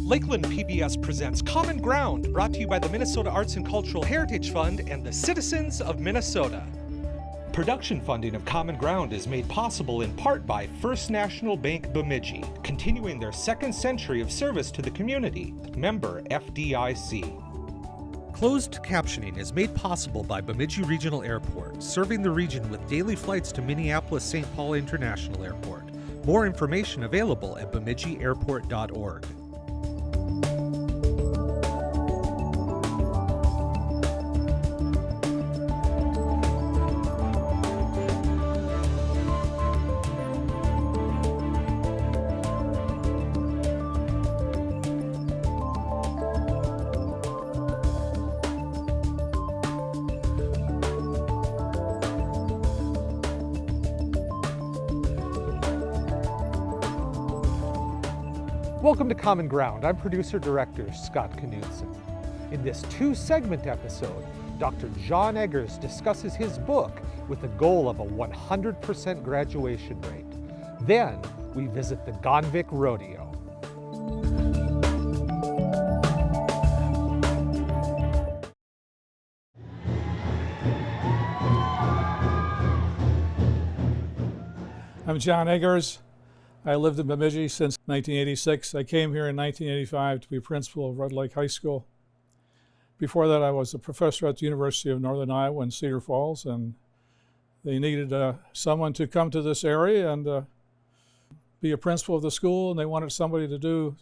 Lakeland PBS presents Common Ground, brought to you by the Minnesota Arts and Cultural Heritage Fund and the citizens of Minnesota. Production funding of Common Ground is made possible in part by First National Bank Bemidji, continuing their second century of service to the community. Member FDIC. Closed captioning is made possible by Bemidji Regional Airport, serving the region with daily flights to Minneapolis-St. Paul International Airport. More information available at bemidjiairport.org. Welcome to Common Ground. I'm producer-director Scott Knudsen. In this two-segment episode, Dr. John Eggers discusses his book with the goal of a 100% graduation rate. Then, we visit the Gonvick Rodeo. I'm John Eggers. I lived in Bemidji since 1986. I came here in 1985 to be principal of Red Lake High School. Before that, I was a professor at the University of Northern Iowa in Cedar Falls, and they needed someone to come to this area and be a principal of the school, and they wanted somebody to do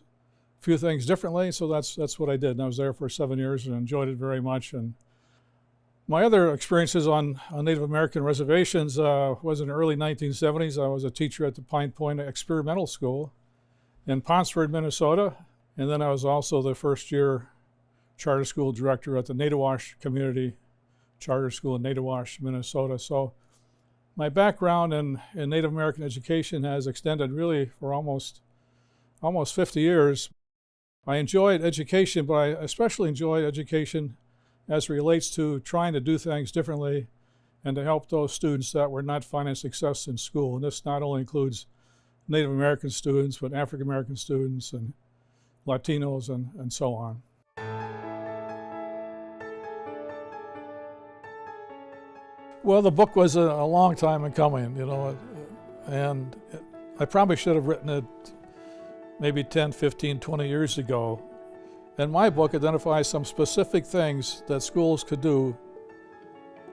a few things differently, so that's what I did. And I was there for 7 years and enjoyed it very much. And my other experiences on Native American reservations was in the early 1970s. I was a teacher at the Pine Point Experimental School in Ponsford, Minnesota. And then I was also the first-year charter school director at the Natiwash Community Charter School in Natiwash, Minnesota. So my background in Native American education has extended really for almost 50 years. I enjoyed education, but I especially enjoyed education as it relates to trying to do things differently and to help those students that were not finding success in school. And this not only includes Native American students, but African American students and Latinos and so on. Well, the book was a long time in coming, and I probably should have written it maybe 10, 15, 20 years ago. And my book identifies some specific things that schools could do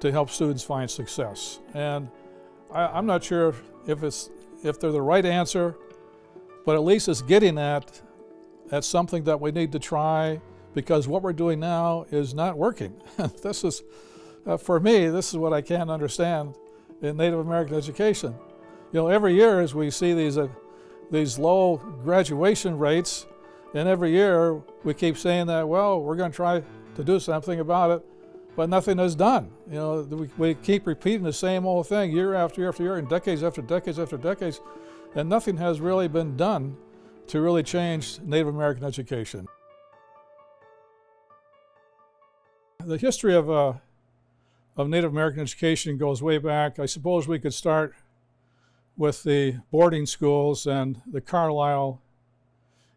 to help students find success. And I'm not sure if they're the right answer, but at least it's getting at something that we need to try, because what we're doing now is not working. This is, for me, this is what I can't understand in Native American education. Every year as we see these low graduation rates, and every year we keep saying that, well, we're going to try to do something about it, but nothing is done. We keep repeating the same old thing year after year after year, and decades after decades after decades, and nothing has really been done to really change Native American education. The history of Native American education goes way back. I suppose we could start with the boarding schools, and the Carlisle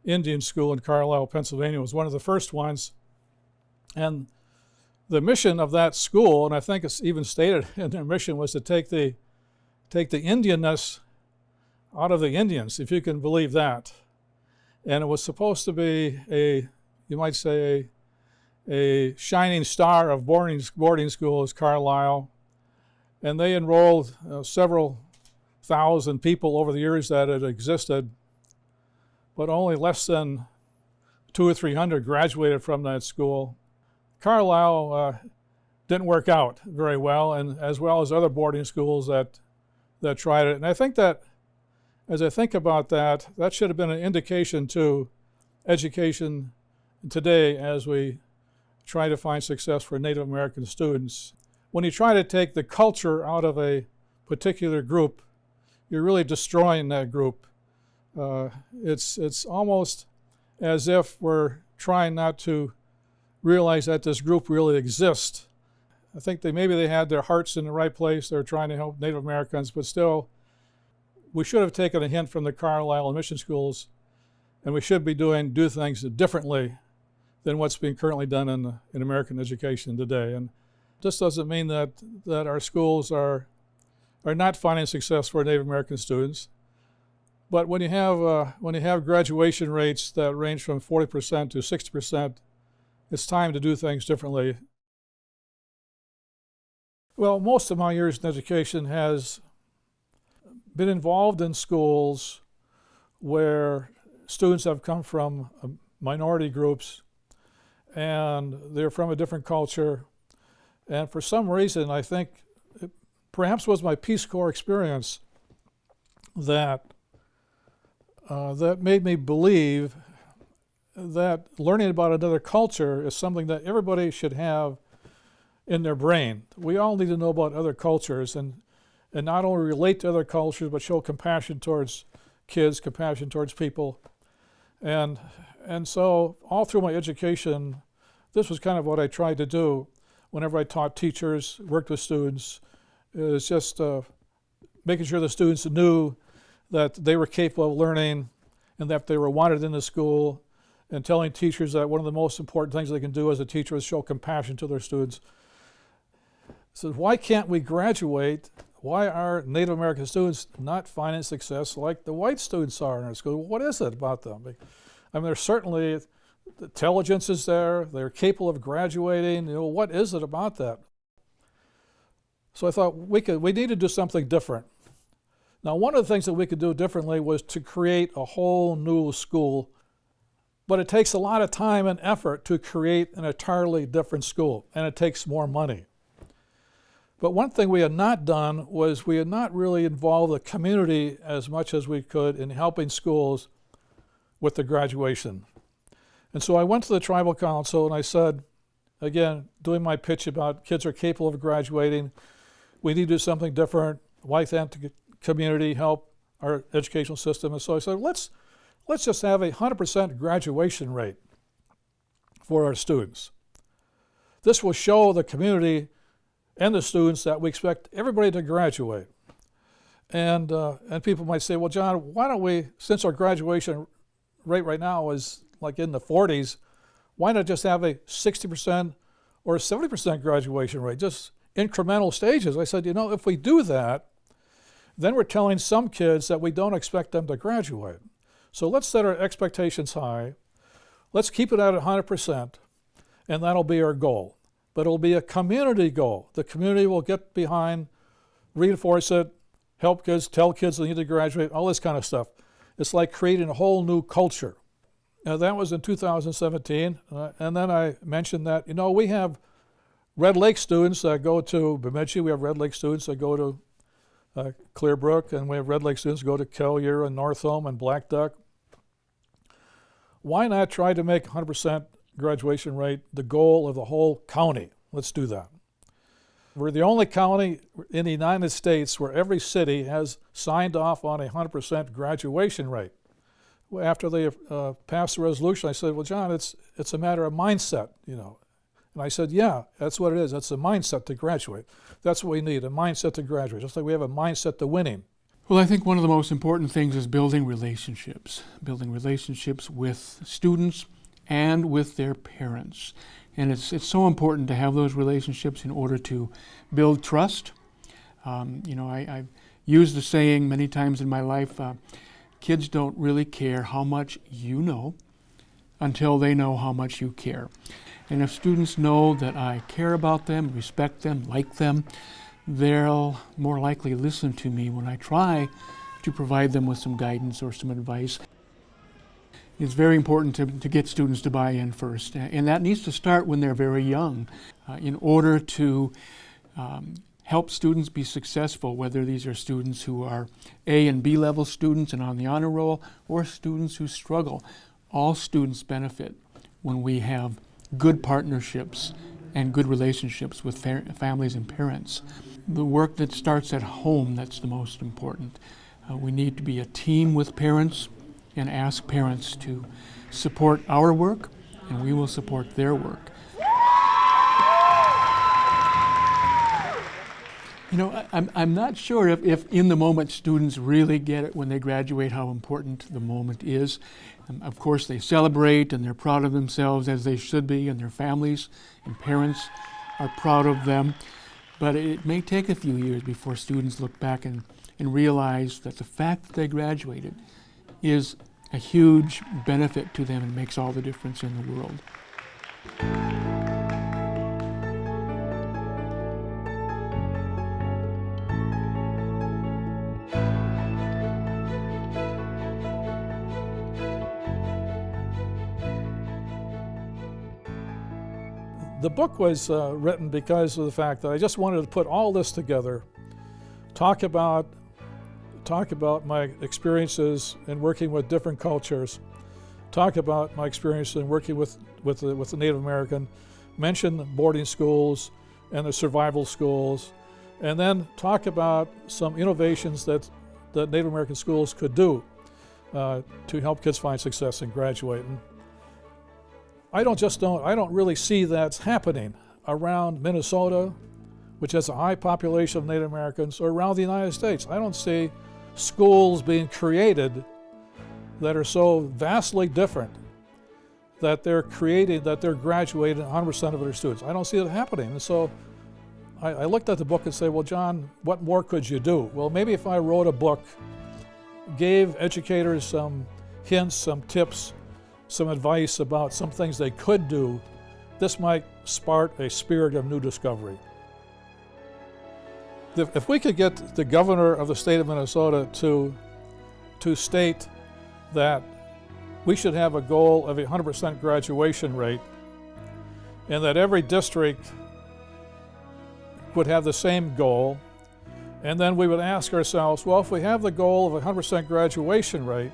Indian School in Carlisle, Pennsylvania was one of the first ones. And the mission of that school, and I think it's even stated in their mission, was to take the Indianness out of the Indians, if you can believe that. And it was supposed to be you might say, a shining star of boarding schools, Carlisle. And they enrolled several thousand people over the years that it existed, but only less than 200 or 300 graduated from that school. Carlisle didn't work out very well, and as well as other boarding schools that tried it. And I think that, as I think about that should have been an indication to education today as we try to find success for Native American students. When you try to take the culture out of a particular group, you're really destroying that group. It's almost as if we're trying not to realize that this group really exists. I think maybe they had their hearts in the right place. They're trying to help Native Americans, but still, we should have taken a hint from the Carlisle and mission schools and we should be do things differently than what's being currently done in American education today. And this doesn't mean that our schools are not finding success for Native American students. But when you have graduation rates that range from 40% to 60%, it's time to do things differently. Well, most of my years in education has been involved in schools where students have come from minority groups and they're from a different culture. And for some reason, I think it perhaps was my Peace Corps experience that made me believe that learning about another culture is something that everybody should have in their brain. We all need to know about other cultures and not only relate to other cultures, but show compassion towards kids, compassion towards people. And so all through my education, this was kind of what I tried to do whenever I taught teachers, worked with students, is just making sure the students knew that they were capable of learning and that they were wanted in the school, and telling teachers that one of the most important things they can do as a teacher is show compassion to their students. So why can't we graduate? Why are Native American students not finding success like the white students are in our school? What is it about them? I mean, there's certainly, the intelligence is there, they're capable of graduating, what is it about that? So I thought we need to do something different. Now, one of the things that we could do differently was to create a whole new school, but it takes a lot of time and effort to create an entirely different school, and it takes more money. But one thing we had not done was we had not really involved the community as much as we could in helping schools with the graduation. And so I went to the tribal council and I said, again, doing my pitch about kids are capable of graduating, we need to do something different, why can't the community help our educational system? And so I said, let's just have a 100% graduation rate for our students. This will show the community and the students that we expect everybody to graduate. And people might say, well, John, why don't we, since our graduation rate right now is like in the 40s, why not just have a 60% or a 70% graduation rate, just incremental stages? I said, if we do that, then we're telling some kids that we don't expect them to graduate. So let's set our expectations high. Let's keep it at 100%, and that'll be our goal. But it'll be a community goal. The community will get behind, reinforce it, help kids, tell kids they need to graduate, all this kind of stuff. It's like creating a whole new culture. Now, that was in 2017, and then I mentioned that, we have Red Lake students that go to Bemidji, we have Red Lake students that go to Clearbrook, and we have Red Lake students go to Kellier and Northome and Black Duck. Why not try to make 100% graduation rate the goal of the whole county? Let's do that. We're the only county in the United States where every city has signed off on a 100% graduation rate. After they passed the resolution, I said, well, John, it's a matter of mindset, And I said, yeah, that's what it is. That's a mindset to graduate. That's what we need, a mindset to graduate, just like we have a mindset to winning. Well, I think one of the most important things is building relationships with students and with their parents. And it's so important to have those relationships in order to build trust. I've used the saying many times in my life, kids don't really care how much you know until they know how much you care. And if students know that I care about them, respect them, like them, they'll more likely listen to me when I try to provide them with some guidance or some advice. It's very important to get students to buy in first, and that needs to start when they're very young in order to help students be successful, whether these are students who are A and B level students and on the honor roll, or students who struggle. All students benefit when we have good partnerships and good relationships with families and parents. The work that starts at home, that's the most important. We need to be a team with parents and ask parents to support our work, and we will support their work. You know, I'm not sure if in the moment students really get it when they graduate how important the moment is. Of course, they celebrate and they're proud of themselves, as they should be, and their families and parents are proud of them. But it may take a few years before students look back and realize that the fact that they graduated is a huge benefit to them and makes all the difference in the world. The book was written because of the fact that I just wanted to put all this together, talk about my experiences in working with different cultures, talk about my experience in working with the Native American, mention boarding schools and the survival schools, and then talk about some innovations that Native American schools could do to help kids find success in graduating. I don't really see that's happening around Minnesota, which has a high population of Native Americans, or around the United States. I don't see schools being created that are so vastly different that they're graduating 100% of their students. I don't see it happening. And so I looked at the book and said, well, John, what more could you do? Well, maybe if I wrote a book, gave educators some hints, some tips, some advice about some things they could do, this might spark a spirit of new discovery. If we could get the governor of the state of Minnesota to state that we should have a goal of a 100% graduation rate, and that every district would have the same goal, and then we would ask ourselves, well, if we have the goal of a 100% graduation rate,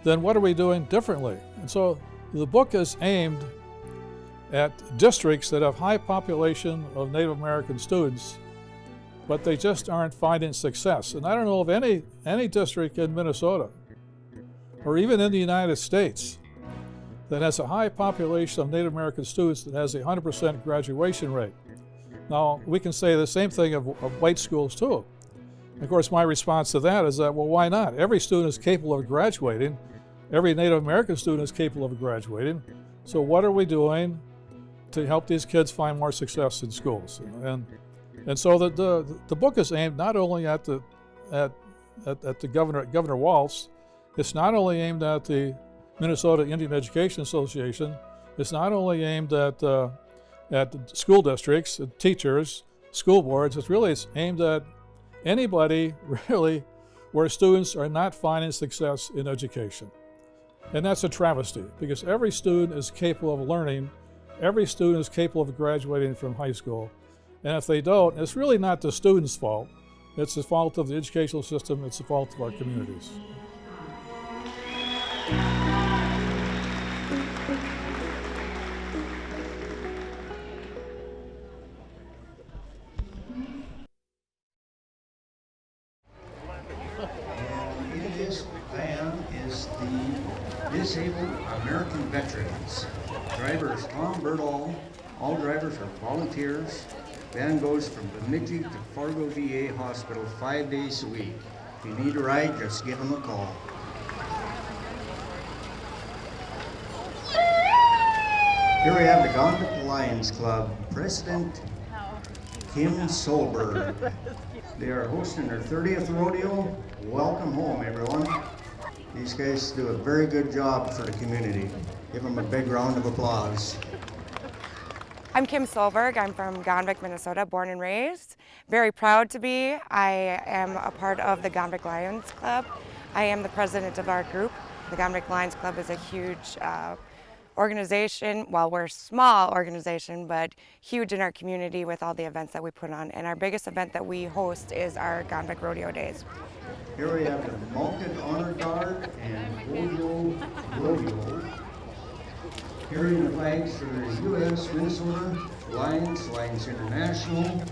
then what are we doing differently? And so the book is aimed at districts that have high population of Native American students, but they just aren't finding success. And I don't know of any district in Minnesota, or even in the United States, that has a high population of Native American students that has a 100% graduation rate. Now, we can say the same thing of white schools too. Of course, my response to that is that, well, why not? Every student is capable of graduating. Every Native American student is capable of graduating. So what are we doing to help these kids find more success in schools? And so the book is aimed not only at the Governor Walz. It's not only aimed at the Minnesota Indian Education Association. It's not only aimed at school districts, teachers, school boards. It's aimed at anybody really where students are not finding success in education. And that's a travesty, because every student is capable of learning. Every student is capable of graduating from high school. And if they don't, it's really not the student's fault. It's the fault of the educational system. It's the fault of our communities. Disabled American Veterans. Driver is Tom Berdahl. All drivers are volunteers. Van goes from Bemidji to Fargo VA Hospital 5 days a week. If you need a ride, just give them a call. Here we have the Gonvick Lions Club President Kim Solberg. They are hosting their 30th rodeo. Welcome home, everyone. These guys do a very good job for the community. Give them a big round of applause. I'm Kim Solberg. I'm from Gonvick, Minnesota, born and raised. Very proud to be. I am a part of the Gonvick Lions Club. I am the president of our group. The Gonvick Lions Club is a huge organization. Well, we're a small organization, but huge in our community with all the events that we put on. And our biggest event that we host is our Gonvick Rodeo Days. Here we have the Malted Honor Guard and Rodeo Rodeo. Carrying the flags for the U.S., Minnesota, Lions International,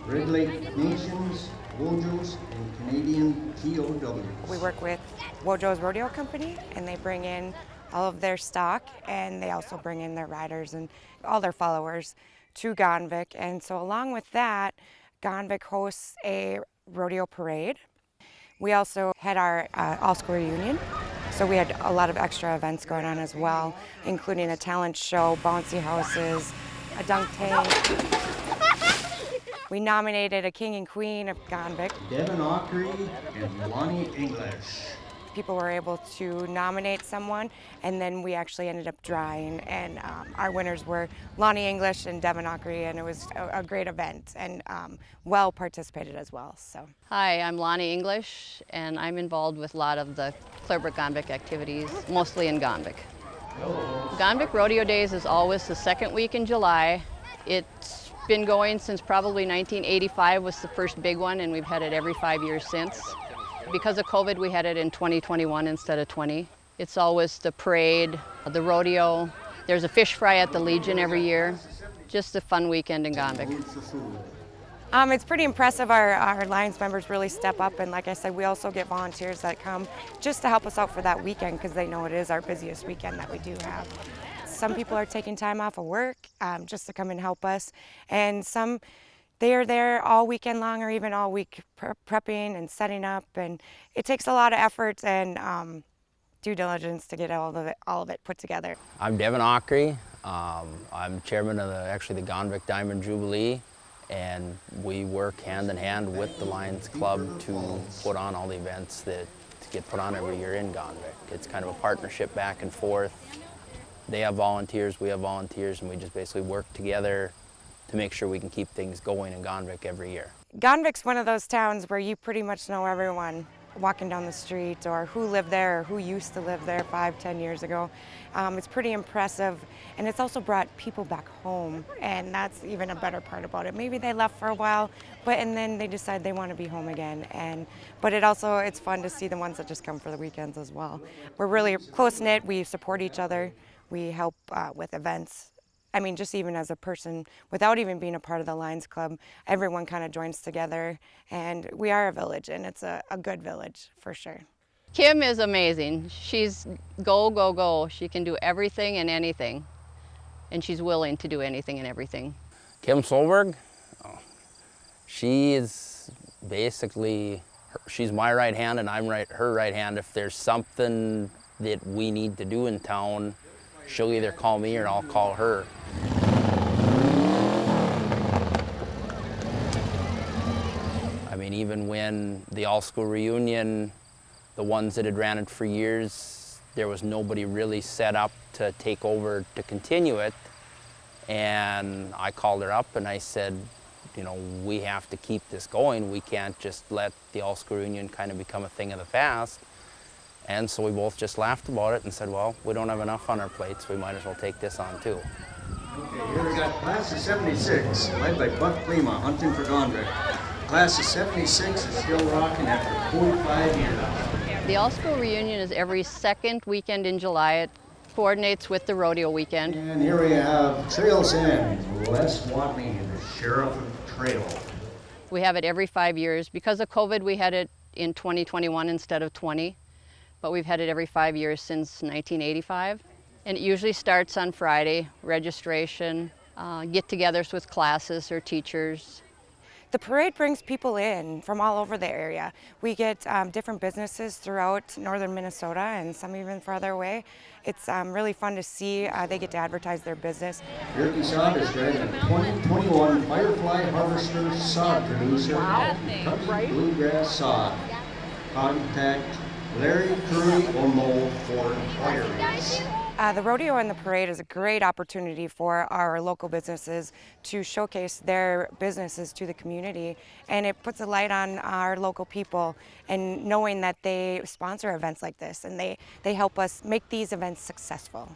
Red Lake Nations, Wojos, and Canadian POWs. We work with Wojo's Rodeo Company, and they bring in all of their stock, and they also bring in their riders and all their followers to Gonvick. And so along with that, Gonvick hosts a rodeo parade. We also had our all-school reunion, so we had a lot of extra events going on as well, including a talent show, bouncy houses, a dunk tank. We nominated a king and queen of Gonvick. Devin Ockery and Lonnie English. People were able to nominate someone, and then we actually ended up drawing, and our winners were Lonnie English and Devin Ockery, and it was a great event and well participated as well. So. Hi, I'm Lonnie English, and I'm involved with a lot of the Clearbrook-Gonvick activities, mostly in Gonvick. Gonvick Rodeo Days is always the second week in July. It's been going since probably 1985 was the first big one, and we've had it every 5 years since. Because of COVID, we had it in 2021 instead of 20. It's always the parade, the rodeo. There's a fish fry at the Legion every year. Just a fun weekend in Gonvick. It's pretty impressive. Our Lions members really step up, and like I said, we also get volunteers that come just to help us out for that weekend because they know it is our busiest weekend that we do have. Some people are taking time off of work just to come and help us, and some they are there all weekend long or even all week prepping and setting up, and it takes a lot of effort and due diligence to get all of it put together. I'm Devin Ockery. I'm chairman of the Gonvick Diamond Jubilee, and we work hand in hand with the Lions Club to put on all the events that get put on every year in Gonvick. It's kind of a partnership back and forth. They have volunteers, we have volunteers, and we just basically work together to make sure we can keep things going in Gonvick every year. Gonvick's one of those towns where you pretty much know everyone walking down the street or who lived there or who used to live there 5-10 years ago. It's pretty impressive, and it's also brought people back home, and that's even a better part about it. Maybe they left for a while, and then they decide they want to be home again. But it's fun to see the ones that just come for the weekends as well. We're really close-knit, we support each other, we help with events. I mean, just even as a person, without even being a part of the Lions Club, everyone kind of joins together, and we are a village, and it's a good village for sure. Kim is amazing. She's go, go, go. She can do everything and anything, and she's willing to do anything and everything. Kim Solberg, she is basically, she's my right hand and I'm her right hand. If there's something that we need to do in town, she'll either call me or I'll call her. I mean, even when the all-school reunion, the ones that had ran it for years, there was nobody really set up to take over to continue it. And I called her up and I said, you know, we have to keep this going. We can't just let the all-school reunion kind of become a thing of the past. And so we both just laughed about it and said, well, we don't have enough on our plates, we might as well take this on too. Okay, here we got class of 76, led by Buck Klima, hunting for Gonvick. Class of 76 is still rocking after 45 years. The all-school reunion is every second weekend in July. It coordinates with the rodeo weekend. And here we have Trails End, Les Watney, the Sheriff of Trail. We have it every 5 years. Because of COVID, we had it in 2021 instead of 20. But we've had it every 5 years since 1985. And it usually starts on Friday, registration, get-togethers with classes or teachers. The parade brings people in from all over the area. We get different businesses throughout northern Minnesota and some even farther away. It's really fun to see. They get to advertise their business. Yerke Sod is driving a 2021 Firefly Harvester sod producer, country bluegrass sod. Contact Larry Curry or Mo for inquiries. The rodeo and the parade is a great opportunity for our local businesses to showcase their businesses to the community, and it puts a light on our local people, and knowing that they sponsor events like this and they help us make these events successful.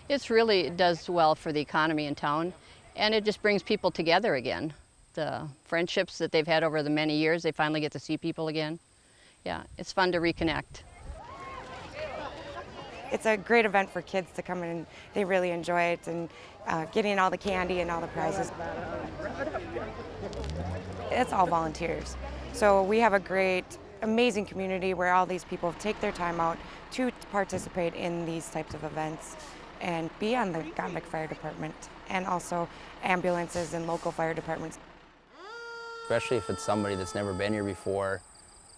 It does well for the economy in town, and it just brings people together again. The friendships that they've had over the many years, they finally get to see people again. Yeah, it's fun to reconnect. It's a great event for kids to come in, and they really enjoy it, and getting all the candy and all the prizes. It's all volunteers. So we have a great, amazing community where all these people take their time out to participate in these types of events and be on the Gonvick Fire Department and also ambulances and local fire departments. especially if it's somebody that's never been here before.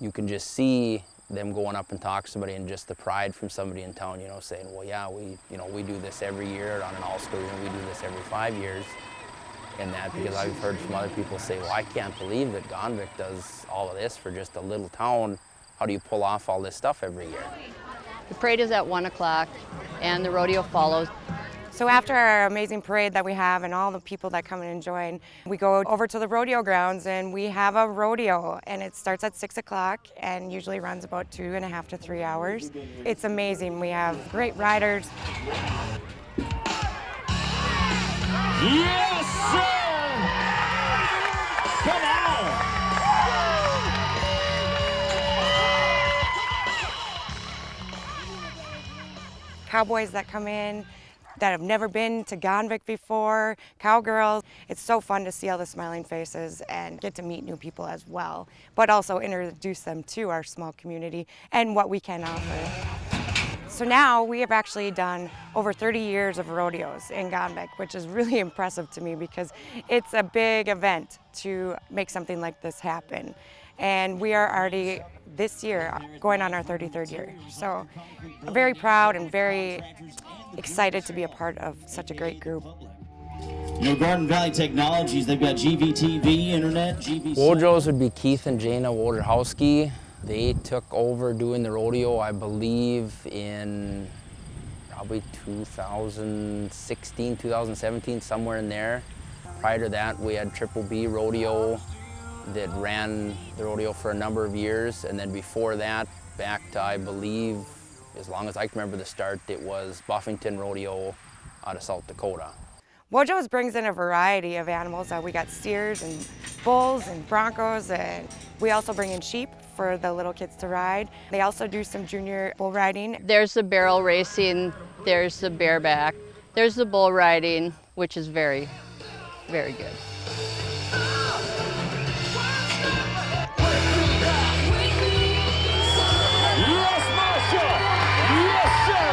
You can just see them going up and talk to somebody, and just the pride from somebody in town, you know, saying, well, yeah, we do this every year on an all-school year, and we do this every 5 years. And that, because I've heard from other people say, well, I can't believe that Gonvick does all of this for just a little town. How do you pull off all this stuff every year? The parade is at 1 o'clock, and the rodeo follows. So after our amazing parade that we have and all the people that come and join, we go over to the rodeo grounds and we have a rodeo, and it starts at 6 o'clock and usually runs about 2.5 to 3 hours. It's amazing. We have great riders. Yes, sir! Come on! Cowboys that come in that have never been to Gonvick before, cowgirls. It's so fun to see all the smiling faces and get to meet new people as well, but also introduce them to our small community and what we can offer. So now we have actually done over 30 years of rodeos in Gonvick, which is really impressive to me because it's a big event to make something like this happen. And we are already this year going on our 33rd year. So I'm very proud and very excited to be a part of such a great group. You know, Garden Valley Technologies, they've got GVTV, internet, GVC. Wojos would be Keith and Jana Woderhowski. They took over doing the rodeo, I believe, in probably 2016, 2017, somewhere in there. Prior to that, we had Triple B Rodeo that ran the rodeo for a number of years. And then before that, back to, I believe, as long as I can remember the start, it was Buffington Rodeo out of South Dakota. Wojos brings in a variety of animals. We got steers and bulls and broncos, and we also bring in sheep for the little kids to ride. They also do some junior bull riding. There's the barrel racing, there's the bareback, there's the bull riding, which is very, very good. Yes, Marshall! Yes, sir!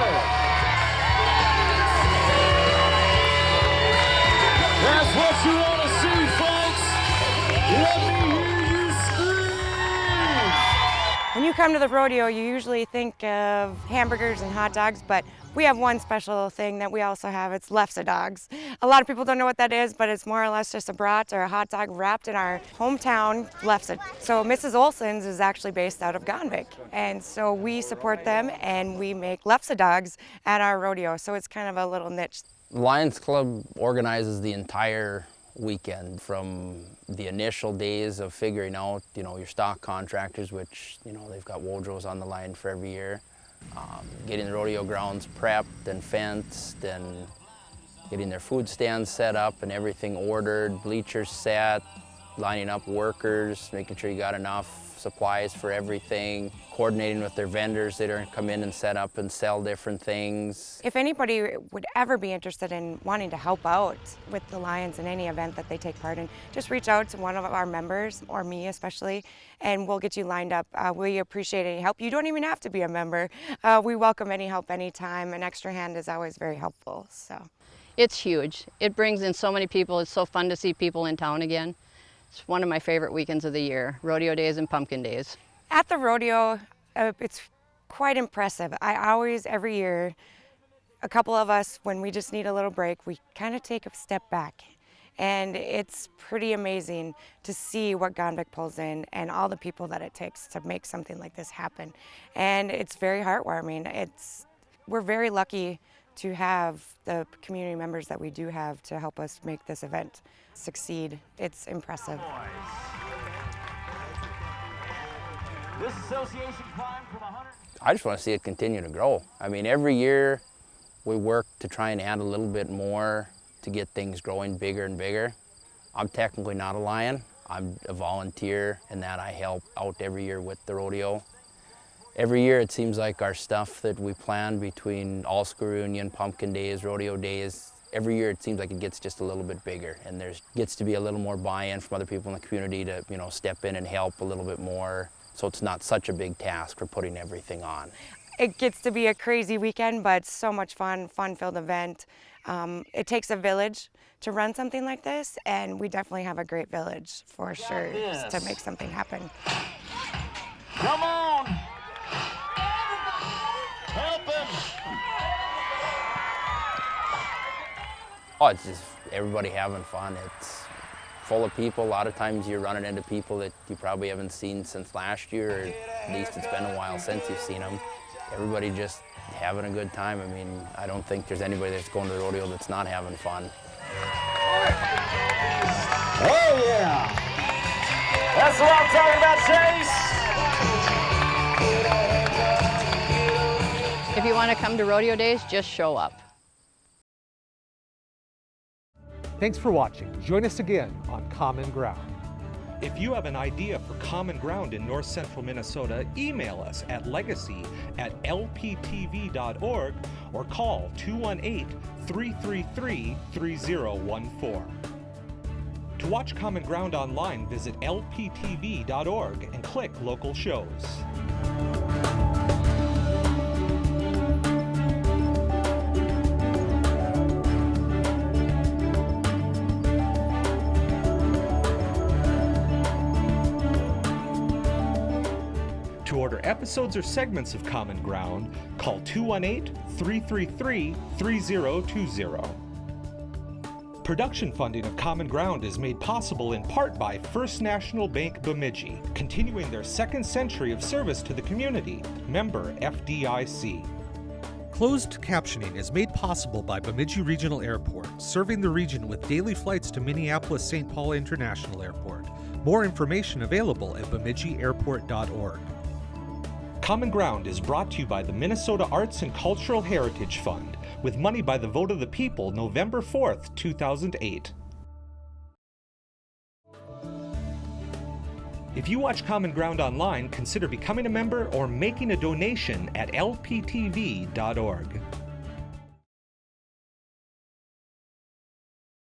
That's what you want to see, folks! Let me hear you scream! When you come to the rodeo, you usually think of hamburgers and hot dogs, but we have one special thing that we also have. It's lefse dogs. A lot of people don't know what that is, but it's more or less just a brat or a hot dog wrapped in our hometown lefse. So Mrs. Olson's is actually based out of Gonvick, and so we support them and we make lefse dogs at our rodeo. So it's kind of a little niche. Lions Club organizes the entire weekend, from the initial days of figuring out, you know, your stock contractors, which, you know, they've got Wojos on the line for every year. Getting the rodeo grounds prepped and fenced, and getting their food stands set up and everything ordered, bleachers set, lining up workers, making sure you got enough supplies for everything, coordinating with their vendors that are going to come in and set up and sell different things. If anybody would ever be interested in wanting to help out with the Lions in any event that they take part in, just reach out to one of our members, or me especially, and we'll get you lined up. We appreciate any help. You don't even have to be a member. We welcome any help anytime. An extra hand is always very helpful. So, It's huge. It brings in so many people. It's so fun to see people in town again. It's one of my favorite weekends of the year, rodeo days and pumpkin days. at the rodeo, it's quite impressive. I always, every year, a couple of us, when we just need a little break, we kind of take a step back. And it's pretty amazing to see what Gonvick pulls in and all the people that it takes to make something like this happen. And it's very heartwarming. We're very lucky to have the community members that we do have to help us make this event succeed. It's impressive. This association climbed from 100. I just want to see it continue to grow. I mean, every year we work to try and add a little bit more to get things growing bigger and bigger. I'm technically not a lion. I'm a volunteer in that I help out every year with the rodeo. Every year it seems like our stuff that we plan between all-school reunion, pumpkin days, rodeo days, every year it seems like it gets just a little bit bigger, and there gets to be a little more buy-in from other people in the community to, step in and help a little bit more, so it's not such a big task for putting everything on. It gets to be a crazy weekend, but so much fun-filled event. It takes a village to run something like this, and we definitely have a great village for sure to make something happen. Come on! Help him! Oh, it's just everybody having fun. It's full of people. A lot of times you're running into people that you probably haven't seen since last year, or at least it's been a while since you've seen them. Everybody just having a good time. I mean, I don't think there's anybody that's going to the rodeo that's not having fun. Oh yeah! That's what I'm talking about, Chase! If you want to come to rodeo days, just show up. Thanks for watching. Join us again on Common Ground. If you have an idea for Common Ground in North Central Minnesota, email us at legacy@lptv.org or call 218-333-3014. To watch Common Ground online, visit lptv.org and click local shows. To order episodes or segments of Common Ground, call 218-333-3020. Production funding of Common Ground is made possible in part by First National Bank Bemidji, continuing their second century of service to the community. Member FDIC. Closed captioning is made possible by Bemidji Regional Airport, serving the region with daily flights to Minneapolis-St. Paul International Airport. More information available at bemidjiairport.org. Common Ground is brought to you by the Minnesota Arts and Cultural Heritage Fund, with money by the vote of the people November 4th, 2008. If you watch Common Ground online, consider becoming a member or making a donation at lptv.org.